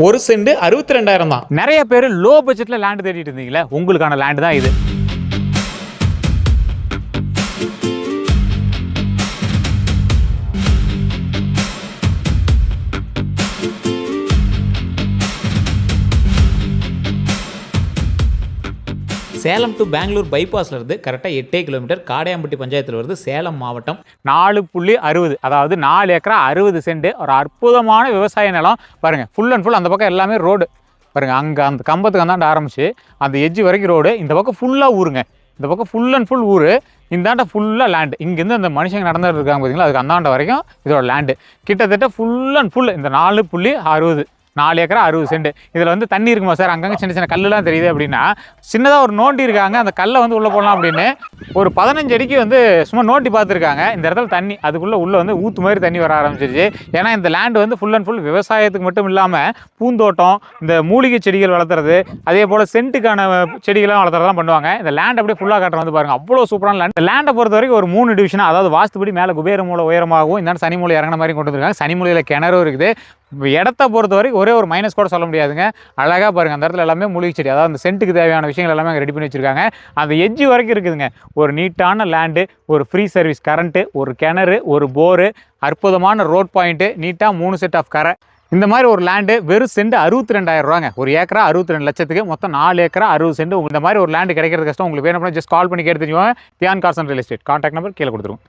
ஒரு சென்ட் 62,000 தான். நிறைய பேர் லோ பட்ஜெட்ல லேண்ட் தேடிட்டு இருந்தீங்களே, உங்களுக்கான லேண்ட் தான் இது. சேலம் டு பெங்களூர் பைபாஸ்ல இருந்து கரெக்டாக 8 கிலோமீட்டர், காடையாம்பட்டி பஞ்சாயத்தில் வருது, சேலம் மாவட்டம். 4.60, அதாவது 4 ஏக்கரா 60 சென்ட். ஒரு அற்புதமான விவசாய நிலம் பாருங்கள். ஃபுல் அண்ட் ஃபுல் அந்த பக்கம் எல்லாமே ரோடு பாருங்கள். அங்கே அந்த கம்பத்துக்கு அந்தாண்ட ஆரம்பிச்சு அந்த எட்ஜ் வரைக்கும் ரோடு. இந்த பக்கம் ஃபுல்லாக ஊருங்க. இந்த பக்கம் ஃபுல் அண்ட் ஃபுல் ஊர். இந்தாண்ட ஃபுல்லாக லேண்டு. இங்கேருந்து அந்த மனுஷங்க நடந்துட்டு இருக்காங்க பார்த்தீங்களா, அதுக்கு அந்தாண்ட வரைக்கும் இதோட லேண்டு. கிட்டத்தட்ட ஃபுல் அண்ட் ஃபுல் இந்த 4.60, 4 ஏக்கரா 60 சென்ட். இதில் வந்து தண்ணி இருக்குமா சார், அங்கங்கே சின்ன சின்ன கல்லுலாம் தெரியுது அப்படின்னா, சின்னதாக ஒரு நோண்டி இருக்காங்க. அந்த கல்லை வந்து உள்ளே போடலாம் அப்படின்னு ஒரு 15 அடிக்கு வந்து சும்மா நோண்டி பார்த்துருக்காங்க. இந்த இடத்துல தண்ணி அதுக்குள்ளே உள்ளே வந்து ஊற்று மாதிரி தண்ணி வர ஆரம்பிச்சிருச்சு. ஏன்னா இந்த லேண்டு வந்து ஃபுல் அண்ட் ஃபுல் விவசாயத்துக்கு மட்டும் இல்லாமல் பூந்தோட்டம், இந்த மூலிகை செடிகள் வளர்த்துறது, அதே போல் சென்ட்டுக்கான செடிகள்லாம் வளர்த்துறதுலாம் பண்ணுவாங்க. இந்த லேண்ட் அப்படியே ஃபுல்லாக காட்டுற வந்து பாருங்கள், அவ்வளோ சூப்பரான லேண்ட். இந்த லேண்டை பொறுத்த வரைக்கும் ஒரு 3 டிவிஷனாக, அதாவது வாஸ்துபடி மேலே குபேர மூலை உயரமாகவும், இந்த சனி மூலை இறங்கின மாதிரி கொண்டு வந்துருக்காங்க. சனி மூலையில் கிணறும் இருக்குது. இடத்த பொறுத்த வரைக்கும் ஒரே ஒரு மைனஸ் கூட சொல்ல முடியாதுங்க. அழகாக பாருங்கள், அந்த இடத்துல எல்லாமே மூலிகை செடி, அதாவது அந்த சென்ட்டுக்கு தேவையான விஷயங்கள் எல்லாமே ரெடி பண்ணி வச்சுருக்காங்க. அந்த எட்ஜ் வரைக்கும் இருக்குதுங்க. ஒரு நீட்டான லேண்டு, ஒரு ஃப்ரீ சர்வீஸ் கரண்ட்டு, ஒரு கிணறு, ஒரு போரு, அற்புதமான ரோட் பாயிண்ட்டு, நீட்டாக 3 செட் ஆஃப் கரை. இந்த மாதிரி ஒரு லேண்டு வெறும் சென்ட் 62,000 ரூபாங்க. ஒரு ஏக்கரா 62 லட்சத்துக்கு, மொத்தம் 4 ஏக்கரா 60 சென்ட். இந்த மாதிரி ஒரு லேண்டு கிடைக்கிறது கஷ்டம். உங்களுக்கு வேணும் ஜஸ்ட் கால் பண்ணி கேட்டு தெரிஞ்சுவாங்க. Dhyan cars and real estate. Contact number கீழே கொடுத்துருவோம்.